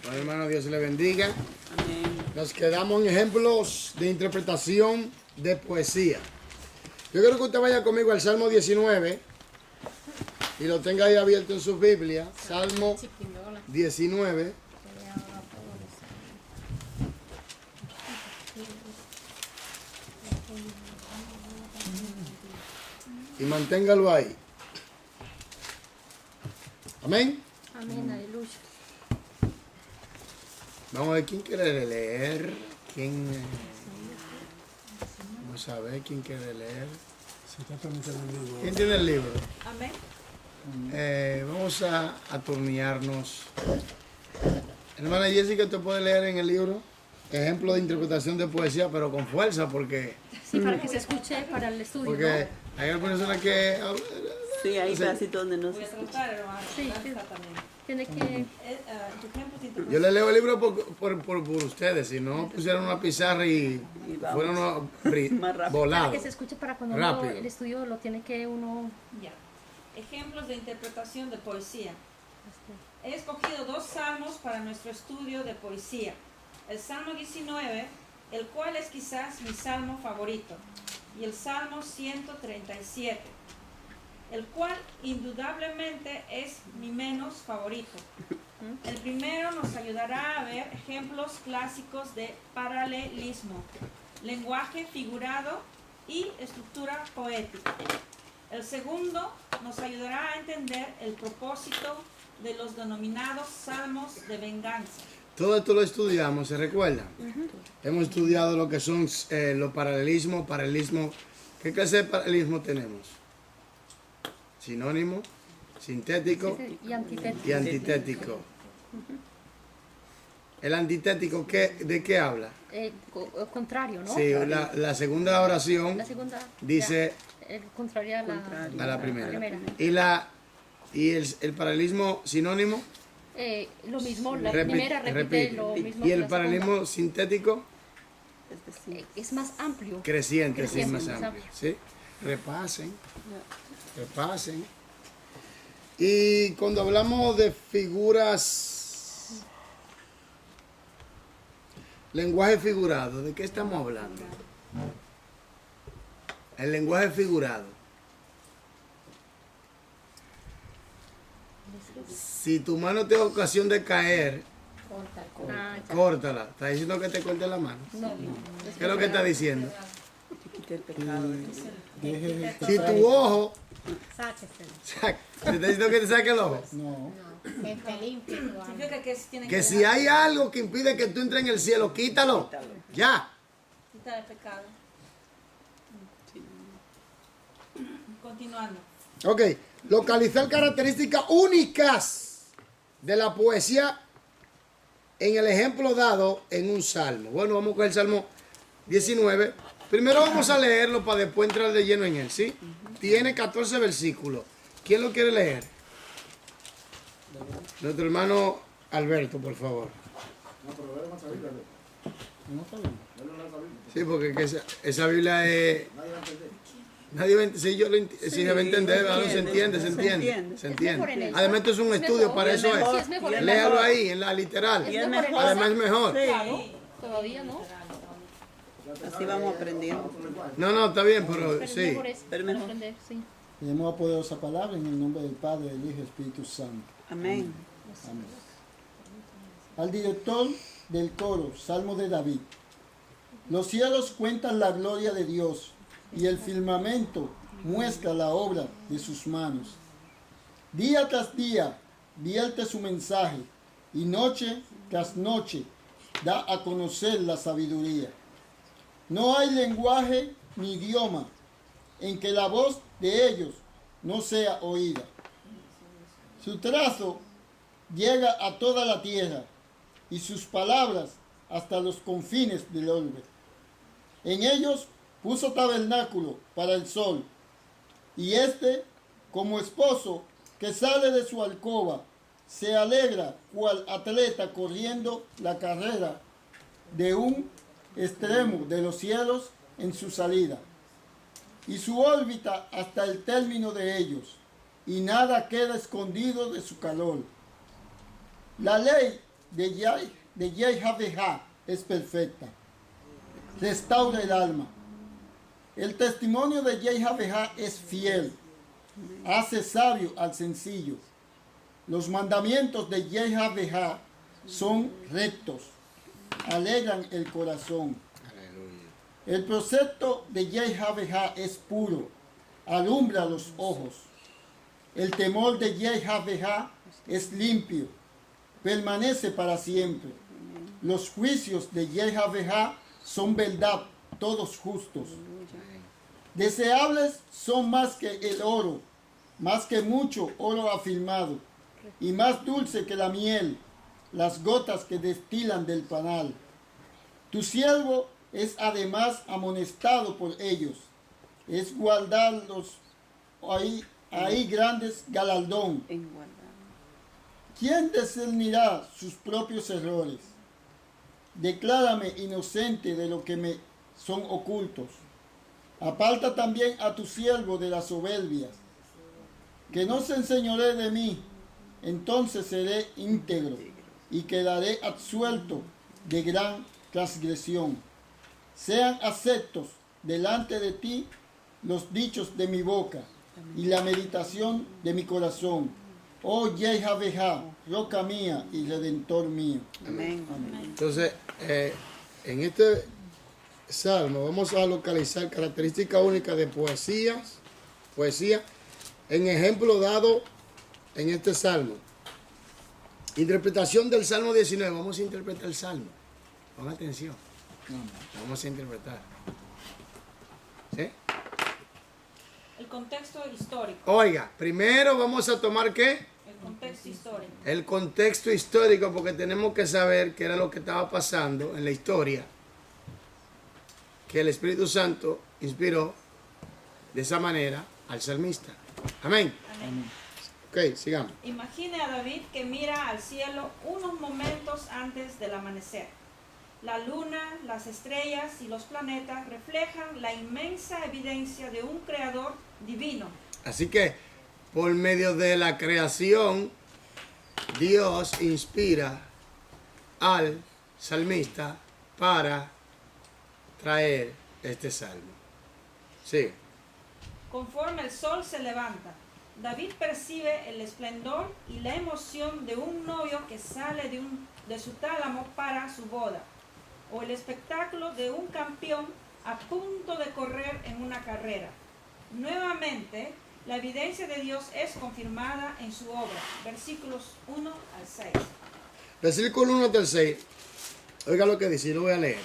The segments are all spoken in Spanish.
Bueno, hermano, Dios le bendiga. Amén. Nos quedamos en ejemplos de interpretación de poesía. Yo quiero que usted vaya conmigo al Salmo 19 y lo tenga ahí abierto en su Biblia. Salmo 19. Y manténgalo ahí. Amén. Amén, aleluya. Vamos a ver quién quiere leer. Vamos a ver quién quiere leer. ¿Quién tiene el libro? Amén. Vamos a turnearnos. Hermana Jessica, ¿usted puede leer en el libro? Ejemplo de interpretación de poesía, pero con fuerza, porque Sí, para que se escuche para el estudio, porque hay algunas personas que... Sí, hay Sí. pedacitos donde no Voy se a escucha. tratar, hermano. Sí, Está sí. también. Tiene que... Tu ejemplo de interpretación. Yo le leo el libro por ustedes, si no pusieran una pizarra y Y vamos. fueran unos Más rápido. Para volados. que se escuche para cuando Rápido. el estudio lo tiene que uno... Ya. Ejemplos de interpretación de poesía. He escogido 2 salmos para nuestro estudio de poesía. El Salmo 19, el cual es quizás mi salmo favorito, y el Salmo 137, el cual indudablemente es mi menos favorito. El primero nos ayudará a ver ejemplos clásicos de paralelismo, lenguaje figurado y estructura poética. El segundo nos ayudará a entender el propósito de los denominados salmos de venganza. Todo esto lo estudiamos, ¿se recuerdan? Hemos estudiado lo que son los paralelismos, ¿Qué clase de paralelismo tenemos? Sinónimo, sintético Y antitético. y antitético. El antitético, ¿de qué habla? Contrario, ¿no? Sí, la segunda oración La segunda... dice ya, el contrario a la... Contrario. a la primera. primera. Y el paralelismo sinónimo, Lo mismo, la Repite, primera repite repite. lo mismo y que el la paralelismo sintético, Este sí. es más amplio. creciente, sí, Creciente, más más amplio. amplio. ¿Sí? Repasen. Y cuando hablamos de figuras, lenguaje figurado, ¿de qué estamos hablando? El lenguaje figurado. Si tu mano te da ocasión de caer, Ah, ya. córtala. ¿Está diciendo que te corte la mano? No, ¿Qué es lo que está diciendo? Que quite el pecado. Si tu ojo, Sáqueselo. ¿te está diciendo que te saque el ojo? No. Que te limpie tu alma. Significa que tienen Que si hay algo que impide que tú entres en el cielo, quítalo. Ya. quitar el pecado. Continuando. Ok. Localizar características únicas de la poesía en el ejemplo dado en un salmo. Bueno, vamos con el Salmo 19. Primero vamos a leerlo para después entrar de lleno en él, ¿sí? Tiene 14 versículos. ¿Quién lo quiere leer? Nuestro hermano Alberto, por favor. No está bien. Sí, porque que esa Biblia es... Nadie va a si yo lo si se va a entender, ¿verdad? Se entiende. Es mejor en eso. Además, esto es un Es estudio, mejor. para Es eso mejor. es. es mejor. Es Léalo mejor. ahí, en la literal. Y es mejor mejor. Además es mejor. Sí. Todavía no. Así vamos aprendiendo. No, está bien, pero Pero sí. mejor es Pero mejor. aprender, sí. Leemos la poderosa palabra en el nombre del Padre, del Hijo y Espíritu Santo. Amén. Amén. Al director del coro, Salmo de David. Los cielos cuentan la gloria de Dios y el firmamento muestra la obra de sus manos. Día tras día vierte su mensaje y noche tras noche da a conocer la sabiduría. No hay lenguaje ni idioma en que la voz de ellos no sea oída. Su trazo llega a toda la tierra y sus palabras hasta los confines del orbe. En ellos puso tabernáculo para el sol, y éste, como esposo que sale de su alcoba, se alegra cual atleta corriendo la carrera de un extremo de los cielos en su salida, y su órbita hasta el término de ellos, y nada queda escondido de su calor. La ley de Yehavejá es perfecta. Restaura el alma. El testimonio de Yehavejá es fiel. Hace sabio al sencillo. Los mandamientos de Yehavejá son rectos. Alegran el corazón. El precepto de Yehavejá es puro. Alumbra los ojos. El temor de Yehavejá es limpio. Permanece para siempre. Los juicios de Yehavejá son verdad, todos justos. Deseables son más que el oro, más que mucho oro afirmado, y más dulce que la miel, las gotas que destilan del panal. Tu siervo es además amonestado por ellos, es guardarlos ahí grandes galardón. En guardar. ¿Quién discernirá sus propios errores? Declárame inocente de lo que me son ocultos. Aparta también a tu siervo de las soberbias, que no se enseñoree de mí, entonces seré íntegro y quedaré absuelto de gran transgresión. Sean aceptos delante de ti los dichos de mi boca y la meditación de mi corazón. Oh Yehavejá, roca mía y redentor mío. Amén. Entonces, en este salmo vamos a localizar características únicas de poesía en ejemplo dado en este salmo. Interpretación del Salmo 19. Vamos a interpretar el salmo. Pon atención. Vamos a interpretar. ¿Sí? El contexto histórico. Oiga, primero vamos a tomar ¿qué? El contexto histórico. El contexto histórico, porque tenemos que saber qué era lo que estaba pasando en la historia, que el Espíritu Santo inspiró de esa manera al salmista. Amén. Amén. Ok, sigamos. Imagine a David que mira al cielo unos momentos antes del amanecer. La luna, las estrellas y los planetas reflejan la inmensa evidencia de un creador divino. Así que por medio de la creación, Dios inspira al salmista para traer este salmo. Sí. Conforme el sol se levanta, David percibe el esplendor y la emoción de un novio que sale de su tálamo para su boda, o el espectáculo de un campeón a punto de correr en una carrera. Nuevamente, la evidencia de Dios es confirmada en su obra. Versículos 1 al 6. Versículo 1 al 6. Oiga lo que dice, yo lo voy a leer.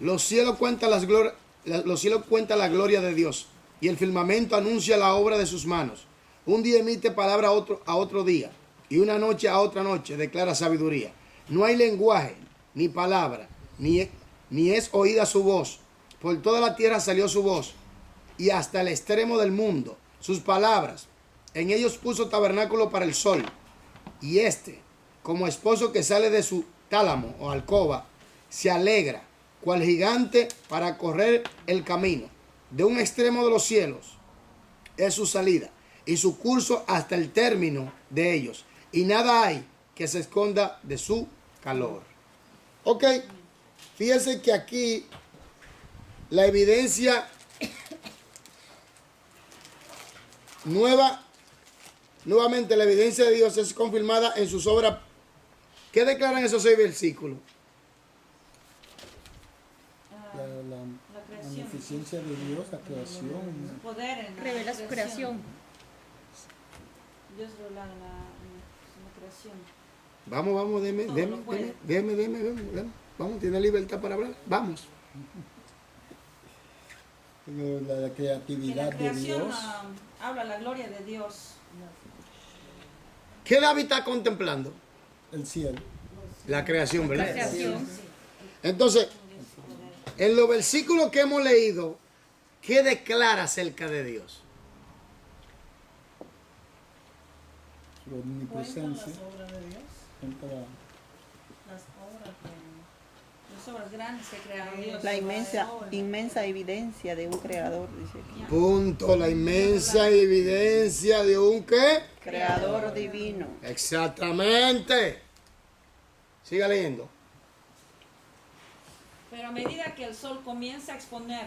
Los cielos cuentan la gloria de Dios, y el firmamento anuncia la obra de sus manos. Un día emite palabra a otro día, y una noche a otra noche declara sabiduría. No hay lenguaje, ni palabra, ni es oída su voz. Por toda la tierra salió su voz, y hasta el extremo del mundo. Sus palabras, en ellos puso tabernáculo para el sol. Y como esposo que sale de su tálamo o alcoba, se alegra, cual gigante para correr el camino. De un extremo de los cielos es su salida, y su curso hasta el término de ellos. Y nada hay que se esconda de su calor. Ok, fíjense que aquí la evidencia nuevamente la evidencia de Dios es confirmada en sus obras. ¿Qué declaran esos 6 versículos? La creación. Magnificencia de Dios, la creación. Poder en la Revela su creación. Dios revela en la creación. Vamos, deme. Vamos, tiene libertad para hablar. Vamos. La En creatividad la de creación Dios. habla la gloria de Dios. ¿Qué David está contemplando? El cielo. La creación, La ¿verdad? creación. Entonces, en los versículos que hemos leído, ¿qué declara acerca de Dios? Su omnipresencia. Cuenta Las obras grandes que crearon Dios. La inmensa evidencia de un creador, dice aquí. Punto, la inmensa evidencia de un ¿qué? Creador divino. Exactamente. Siga leyendo. Pero a medida que el sol comienza a exponer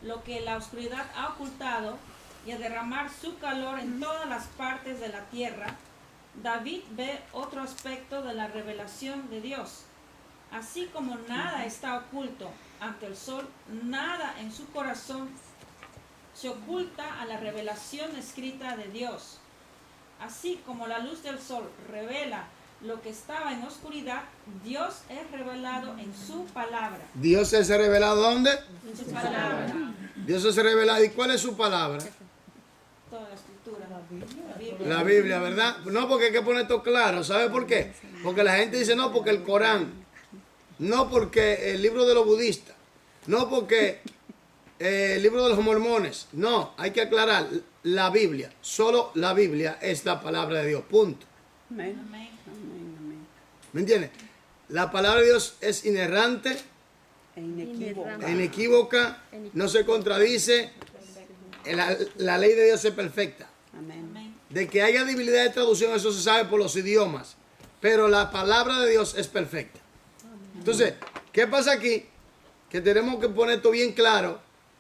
lo que la oscuridad ha ocultado y a derramar su calor en todas las partes de la tierra, David ve otro aspecto de la revelación de Dios. Así como nada está oculto ante el sol, nada en su corazón se oculta a la revelación escrita de Dios. Así como la luz del sol revela lo que estaba en oscuridad, Dios es revelado en su palabra. ¿Dios es revelado dónde? En su palabra. Dios es revelado. ¿Y cuál es su palabra? Toda la escritura. La Biblia. La Biblia, ¿verdad? No, porque hay que poner esto claro. ¿Sabe por qué? Porque la gente dice no, porque el Corán. No porque el libro de los budistas. No porque el libro de los mormones. No, hay que aclarar. La Biblia, solo la Biblia es la palabra de Dios. Punto. Amén. Amén. Amén, amén. ¿Me entiendes? La palabra de Dios es inerrante, E inequívoca. inequívoca, no se contradice. La ley de Dios es perfecta. Amén. Amén. De que haya debilidad de traducción, eso se sabe por los idiomas. Pero la palabra de Dios es perfecta. Entonces, ¿qué pasa aquí? Que tenemos que poner esto bien claro,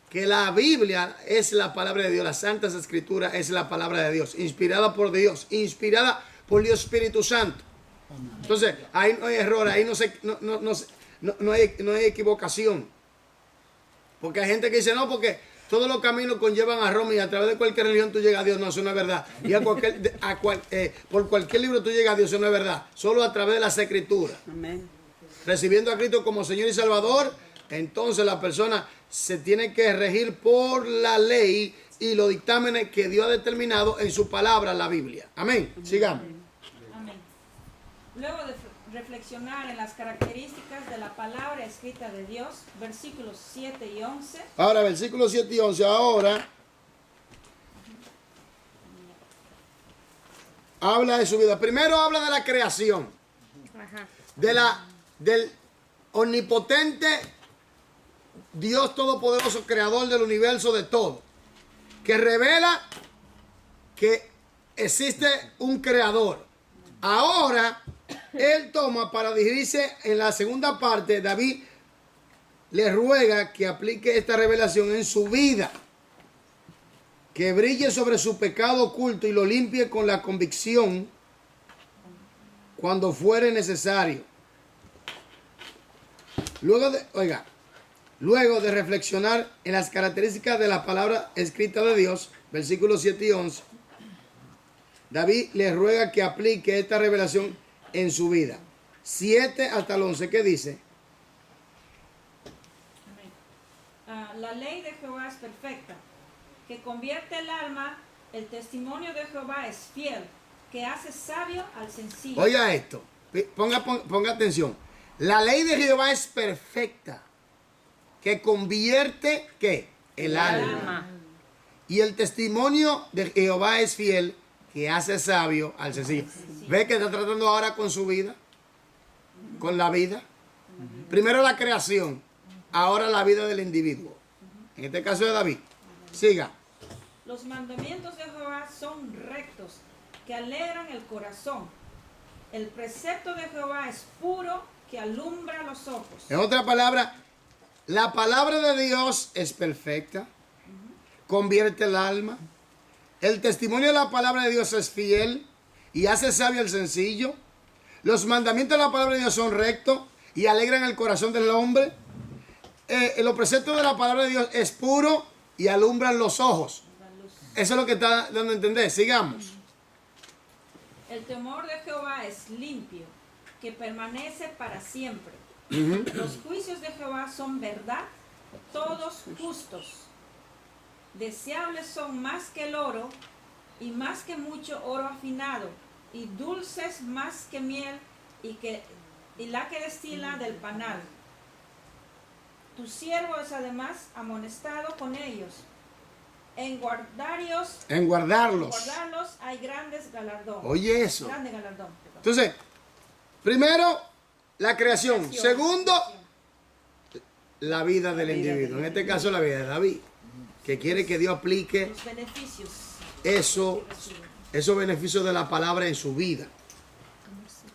que la Biblia es la palabra de Dios, las Santas Escrituras es la palabra de Dios, inspirada por Dios, inspirada por Dios Espíritu Santo. Entonces, ahí no hay error, ahí no hay equivocación. Porque hay gente que dice, no, porque todos los caminos conllevan a Roma y a través de cualquier religión tú llegas a Dios. No, eso no es verdad. Y por cualquier libro tú llegas a Dios, eso no es verdad. Solo a través de las Escrituras. Amén. Recibiendo a Cristo como Señor y Salvador, entonces la persona se tiene que regir por la ley y los dictámenes que Dios ha determinado en su palabra, la Biblia. Amén. Sigamos. Amén. Luego de reflexionar en las características de la palabra escrita de Dios, versículos 7 y 11. Ahora, versículos 7 y 11. Ahora habla de su vida. Primero habla de la creación. Ajá. Del omnipotente Dios Todopoderoso, creador del universo, de todo, que revela que existe un creador. Ahora, él toma para dirigirse en la segunda parte. David le ruega que aplique esta revelación en su vida, que brille sobre su pecado oculto y lo limpie con la convicción cuando fuere necesario. Luego de reflexionar en las características de la palabra escrita de Dios, versículos 7 y 11, David le ruega que aplique esta revelación en su vida. 7 hasta el 11, ¿qué dice? Amén. La ley de Jehová es perfecta, que convierte el alma. El testimonio de Jehová es fiel, que hace sabio al sencillo. Oiga esto, ponga atención. La ley de Jehová es perfecta, que convierte, ¿qué? El alma. Y el testimonio de Jehová es fiel, que hace sabio al sencillo. ¿Ve que está tratando ahora con su vida? Con la vida. Primero la creación, ahora la vida del individuo. En este caso de David. Siga. Los mandamientos de Jehová son rectos, que alegran el corazón. El precepto de Jehová es puro, que alumbra los ojos. En otra palabra, la palabra de Dios es perfecta, convierte el alma. El testimonio de la palabra de Dios es fiel y hace sabio al sencillo. Los mandamientos de la palabra de Dios son rectos y alegran el corazón del hombre. Los preceptos de la palabra de Dios es puro y alumbran los ojos. Eso es lo que está dando a entender. Sigamos. El temor de Jehová es limpio, que permanece para siempre. Los juicios de Jehová son verdad, todos justos. Deseables son más que el oro, y más que mucho oro afinado, y dulces más que miel, y la que destila del panal. Tu siervo es además amonestado con ellos. En guardarlos hay grandes galardones. Oye eso. Grande galardón, perdón. Entonces, primero, la creación. Segundo, la vida del individuo. En este caso, la vida de David, que quiere que Dios aplique Los beneficios. esos beneficios de la palabra en su vida.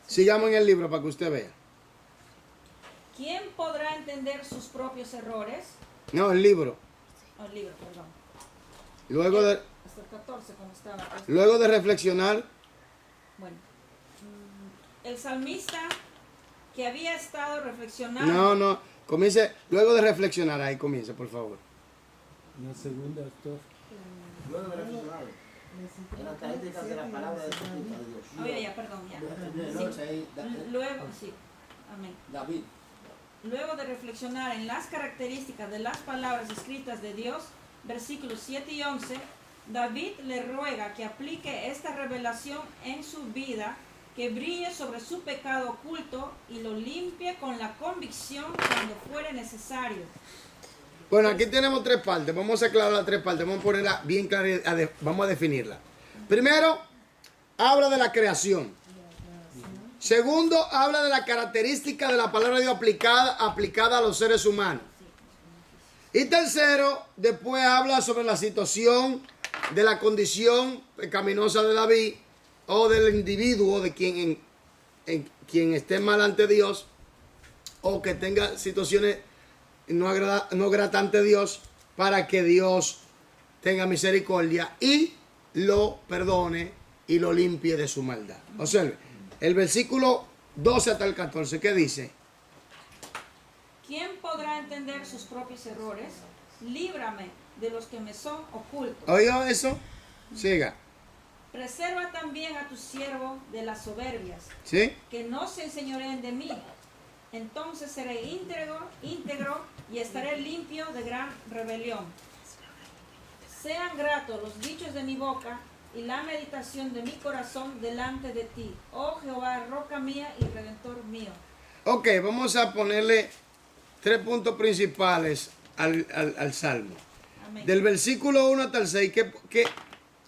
Sigamos en el libro para que usted vea. ¿Quién podrá entender sus propios errores? No, el libro. Oh, el libro, perdón. Luego de, Hasta el 14, como estaba. luego de reflexionar. Bueno, el salmista que había estado reflexionando. No, comience. Luego de reflexionar, ahí comience, por favor. La segunda, doctor. Luego de reflexionar en las características de la palabra de Dios. Oh, ya, perdón, ya. Luego, sí, amén. David. Luego de reflexionar en las características de las palabras escritas de Dios, versículos 7 y 11, David le ruega que aplique esta revelación en su vida, que brille sobre su pecado oculto y lo limpie con la convicción cuando fuere necesario. Bueno, aquí tenemos tres partes. Vamos a aclarar las tres partes. Vamos a ponerla bien clara. Vamos a definirla. Primero, habla de la creación. Segundo, habla de la característica de la palabra de Dios aplicada a los seres humanos. Y tercero, después habla sobre la situación de la condición pecaminosa de David o del individuo de quien esté mal ante Dios o que tenga situaciones no gratas ante Dios, para que Dios tenga misericordia y lo perdone y lo limpie de su maldad. Observe, el versículo 12 hasta el 14, ¿qué dice? ¿Quién podrá entender sus propios errores? Líbrame de los que me son ocultos. ¿Oído eso? Siga. Preserva también a tu siervo de las soberbias, ¿Sí? que no se enseñoreen de mí. Entonces seré íntegro y estaré limpio de gran rebelión. Sean gratos los dichos de mi boca y la meditación de mi corazón delante de ti, oh Jehová, roca mía y redentor mío. Ok, vamos a ponerle tres puntos principales al Salmo. Amén. Del versículo 1 hasta el 6,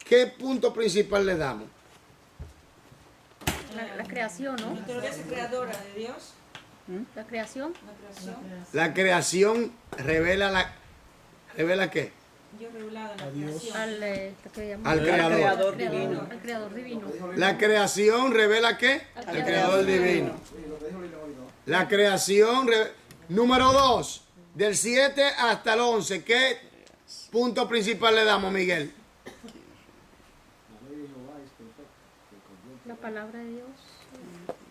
¿qué punto principal le damos? La creación, ¿no? Naturaleza creadora de Dios, La creación. la creación, La creación revela ¿qué? Dios revelado en la Dios. creación. Al creador. divino. Al creador divino. La creación revela ¿qué? Al creador divino. La creación, número 2, del 7 hasta el 11, ¿qué punto principal le damos, Miguel? La palabra de Dios.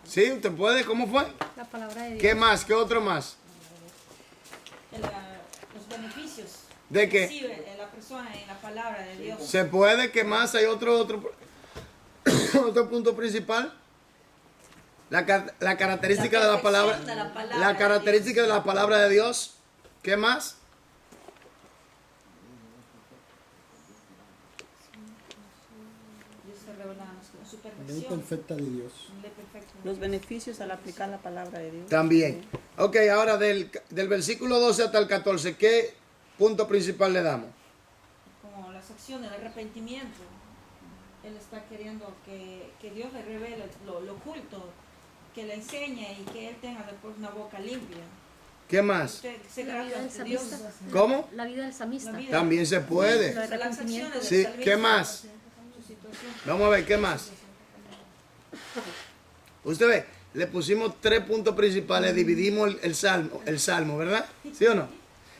¿Sí? ¿Usted puede? ¿Cómo fue? La palabra de Dios. ¿Qué más? ¿Qué otro más? Los beneficios ¿De que qué? recibe la persona en la palabra de Dios. ¿Se puede? ¿Qué más? ¿Hay otro punto principal? La característica de la palabra. perfección de la palabra La característica de la palabra de Dios. ¿Qué más? Dios se revela en su La ley perfección. perfecta de Dios. Ley perfecta. Los beneficios al aplicar la palabra de Dios. También. Ok, ahora del versículo 12 hasta el 14, ¿qué punto principal le damos? Como las acciones de arrepentimiento. Él está queriendo que Dios le revele lo oculto, que le enseñe y que él tenga después una boca limpia. ¿Qué más? Usted se La vida grata del ante Dios. salmista. ¿cómo? La vida del samista. La vida. También se puede. Lo de Las acciones del Sí, salmista, ¿qué más? su situación. Vamos a ver, ¿qué más? Usted ve, le pusimos tres puntos principales, dividimos el salmo, ¿verdad? ¿Sí o no?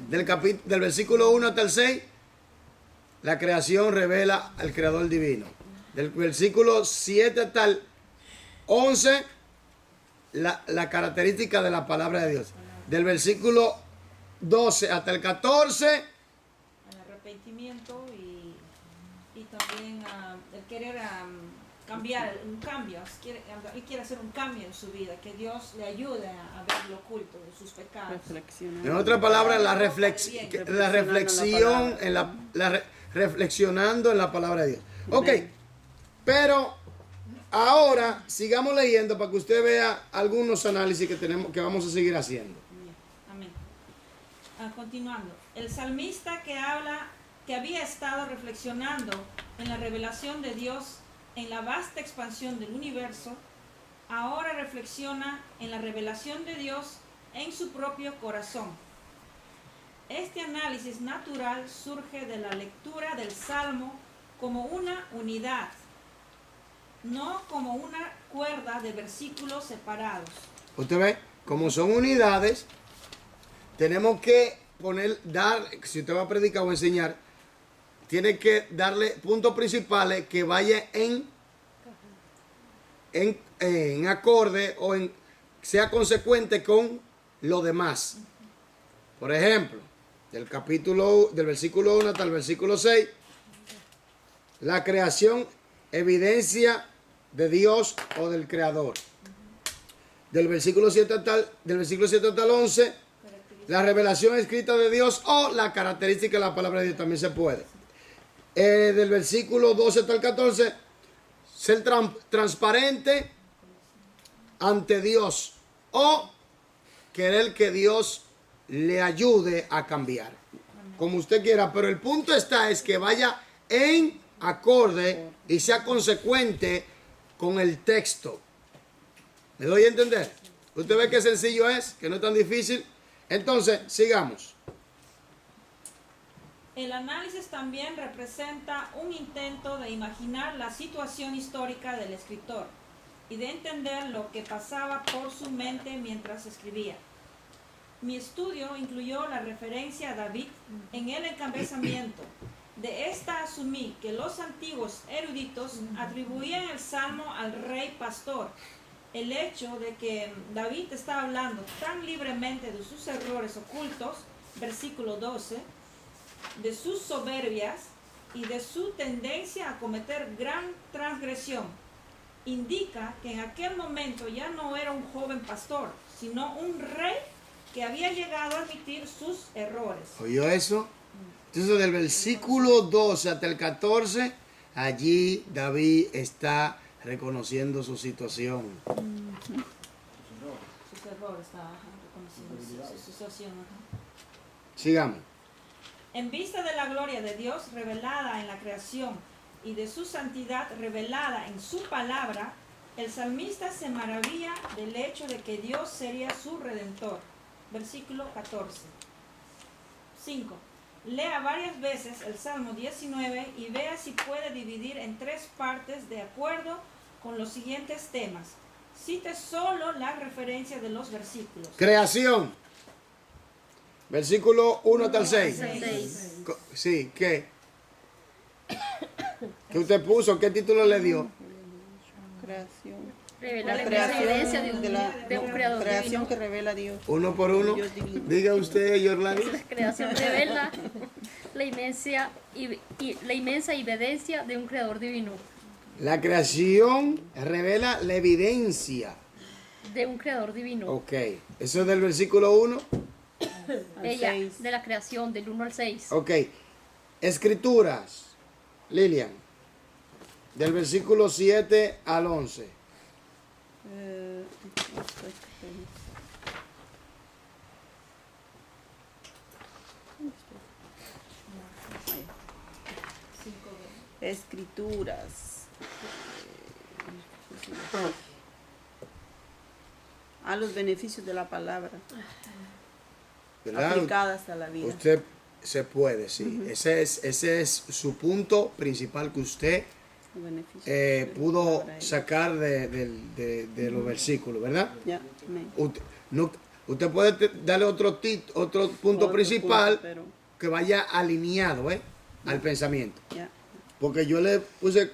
Del versículo 1 hasta el 6, la creación revela al creador divino. Del versículo 7 hasta el 11, la característica de la palabra de Dios. Del versículo 12 hasta el 14, El arrepentimiento y también el querer cambiar, un cambio. Él quiere hacer un cambio en su vida, que Dios le ayude a ver lo oculto de sus pecados. Reflexionar. en otras palabras, la reflexión, reflexionando en la palabra de Dios. Ok, pero ahora sigamos leyendo para que usted vea algunos análisis que vamos a seguir haciendo. Amén. Continuando, el salmista que había estado reflexionando en la revelación de Dios en la vasta expansión del universo, ahora reflexiona en la revelación de Dios en su propio corazón. Este análisis natural surge de la lectura del Salmo como una unidad, no como una cuerda de versículos separados. Usted ve, como son unidades, tenemos que si usted va a predicar o enseñar, tiene que darle puntos principales que vaya en acorde o sea consecuente con lo demás. Por ejemplo, del versículo 1 hasta el versículo 6, la creación, evidencia de Dios o del Creador. Del versículo 7 hasta el 11, la revelación escrita de Dios o la característica de la palabra de Dios también se puede. Del versículo 12 hasta el 14, ser transparente ante Dios o querer que Dios le ayude a cambiar, como usted quiera, pero el punto es que vaya en acorde y sea consecuente con el texto. ¿Me doy a entender? Usted ve qué sencillo es, que no es tan difícil. Entonces, sigamos. El análisis también representa un intento de imaginar la situación histórica del escritor y de entender lo que pasaba por su mente mientras escribía. Mi estudio incluyó la referencia a David en el encabezamiento. De esta asumí que los antiguos eruditos atribuían el salmo al rey pastor. El hecho de que David está hablando tan libremente de sus errores ocultos, versículo 12, de sus soberbias y de su tendencia a cometer gran transgresión, indica que en aquel momento ya no era un joven pastor, sino un rey que había llegado a admitir sus errores. ¿Oyó eso? Entonces, del versículo 12 hasta el 14, allí David está reconociendo su situación. Sus errores, está reconociendo su situación. Sigamos. En vista de la gloria de Dios revelada en la creación y de su santidad revelada en su palabra, el salmista se maravilla del hecho de que Dios sería su redentor. Versículo 14. 5. Lea varias veces el Salmo 19 y vea si puede dividir en 3 partes de acuerdo con los siguientes temas. Cite solo la referencia de los versículos. Creación. Versículo 1 hasta el 6. 6. Sí, ¿qué? ¿Qué usted puso? ¿Qué título le dio? Creación. Revela la Creación evidencia de un creador creación divino. que revela a Dios. Uno por uno. Dios divino. Diga usted, Yorlani. La creación revela la inmensa evidencia de un creador divino. La creación revela la evidencia. De un creador divino. Ok. Eso es del versículo 1. Ella, 6. de la creación, del 1 al 6. Ok. Escrituras. Lilian. Del versículo 7 al 11. Escrituras. A los beneficios de la palabra ¿Verdad? aplicadas a la vida. Usted se puede, sí. Ese es su punto principal que usted Los beneficios de la pudo palabra. sacar de los versículos, ¿verdad? Ya, amén. Usted puede darle otro punto Otro principal punto, pero que vaya alineado al pensamiento. ya. Porque yo le puse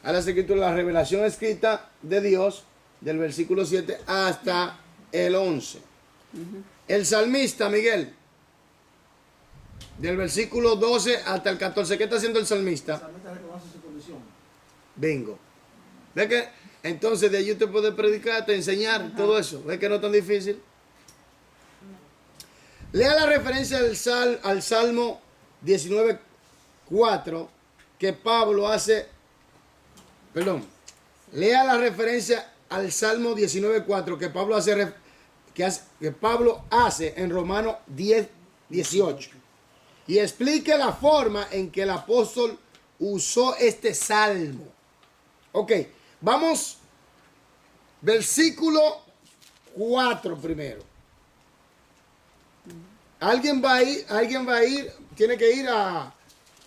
a las escrituras la revelación escrita de Dios del versículo 7 hasta el 11. El salmista, Miguel, del versículo 12 hasta el 14. ¿Qué está haciendo el salmista? Salmista reconoce su condición. Bingo. ¿Ve que? Entonces de ahí usted puede predicar, te enseñar, todo eso. ¿Ve que no es tan difícil? Lea la referencia al Salmo 19:4 que Pablo hace. Perdón. Lea la referencia al Salmo 19:4 que Pablo hace en Romanos 10:18. Y explique la forma en que el apóstol usó este salmo. Ok, vamos. Versículo 4 primero. Alguien va a ir, tiene que ir a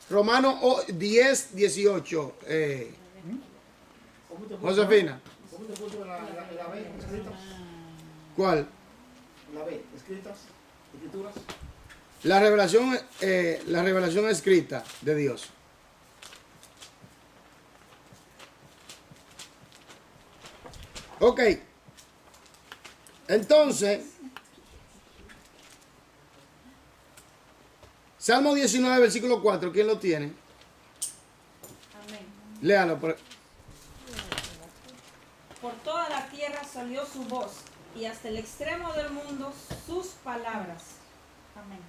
Romanos 10:18. Josefina. ¿Cómo te puso la B escrita? ¿Cuál? La B escritas. Escrituras. La revelación escrita de Dios. Ok. Entonces, Salmo 19, versículo 4, ¿quién lo tiene? Amén. Léalo. Por toda la tierra salió su voz, y hasta el extremo del mundo sus palabras. Amén.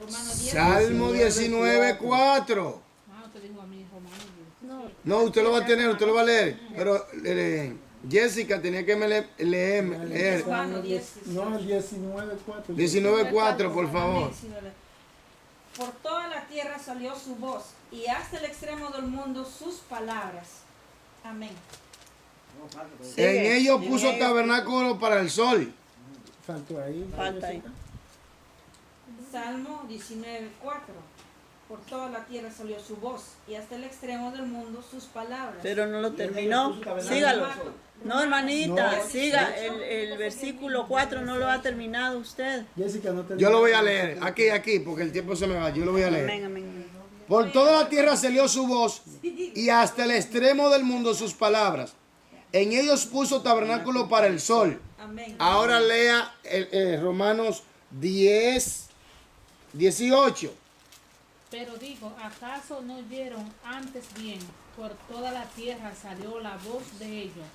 Romanos 10. Salmo 19, 4. No, usted lo va a tener, usted lo va a leer. Pero Jessica tenía que leer. Romanos 10. No, el 19.4. 19.4, por favor. Por toda la tierra salió su voz, y hasta el extremo del mundo sus palabras. Amén. No, falta todavía. Sigue. En ellos puso En ellos. tabernáculo para el sol. Faltó ahí. Falta ahí. Salmo 19:4. Por toda la tierra salió su voz, y hasta el extremo del mundo sus palabras. Pero no lo Y en terminó. ellos puso tabernáculo Sígalo. para el sol. No, hermanita, No. siga. El versículo 4 no lo ha terminado usted. Jessica, no te Yo lo voy a leer, aquí, porque el tiempo se me va. Yo lo voy a leer. Amén, amén. Por toda la tierra salió su voz y hasta el extremo del mundo sus palabras. En ellos puso tabernáculo para el sol. Amén. Ahora lea Romanos 10, 18. Pero digo, ¿acaso no oyeron antes bien? Por toda la tierra salió la voz de ellos,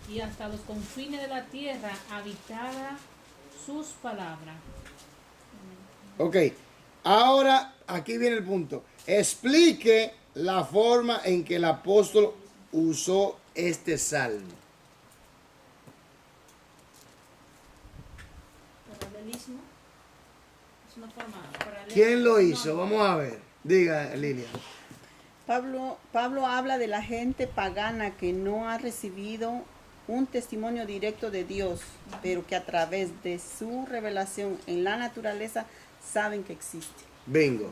y hasta los confines de la tierra habitada sus palabras. Ok, ahora aquí viene el punto. Explique la forma en que el apóstol usó este salmo. Paralelismo. Es una forma paralela. ¿Quién lo hizo? Vamos a ver. Diga, Lilian. Pablo habla de la gente pagana que no ha recibido un testimonio directo de Dios, pero que a través de su revelación en la naturaleza saben que existe. Bingo.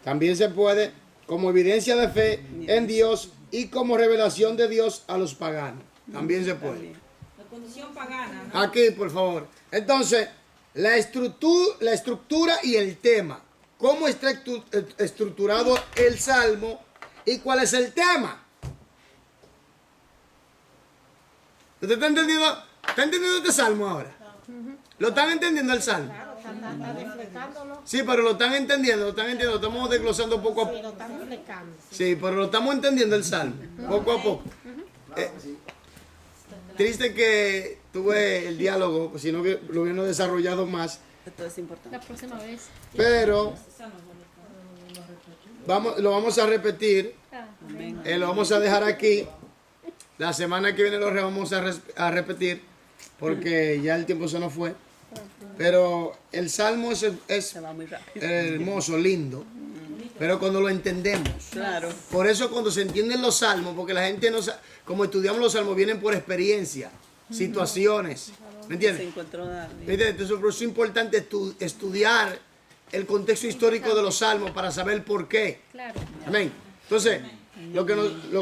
También se puede como evidencia de fe en Dios y como revelación de Dios a los paganos. También se puede. También. La condición pagana, ¿no? Aquí, por favor. Entonces, la estructura y el tema. ¿Cómo está estructurado el salmo y cuál es el tema? ¿Usted está entendiendo? ¿Está entendiendo este salmo ahora? ¿Lo están entendiendo el salmo? Sí, pero lo están entendiendo, lo estamos desglosando poco a poco. Sí, pero lo estamos entendiendo el salmo, poco a poco. Triste que tuve el diálogo, si no lo hubiera desarrollado más, Esto es importante. La próxima vez. pero Esa no es bonita. lo vamos a repetir, Amén. lo vamos a dejar aquí. La semana que viene lo vamos a repetir, porque ya el tiempo se nos fue. Pero el salmo es Se va muy rápido. hermoso, lindo, pero cuando lo entendemos. Claro. Por eso cuando se entienden los salmos, porque la gente no sabe, como estudiamos los salmos, vienen por experiencia, situaciones, ¿me Se entiendes? encontró David. Entonces por eso es importante estudiar el contexto histórico de los salmos para saber por qué. Claro. Amén. Entonces, lo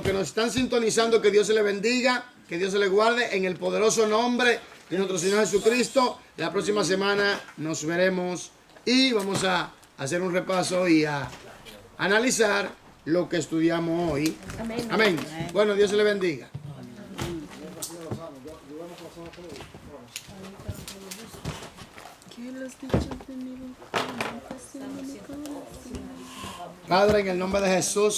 que nos están sintonizando, que Dios se le bendiga, que Dios se le guarde en el poderoso nombre de nuestro Señor Jesucristo. La próxima semana nos veremos y vamos a hacer un repaso y a analizar lo que estudiamos hoy. Amén. Amén. Bueno, Dios se le bendiga. Padre, en el nombre de Jesús.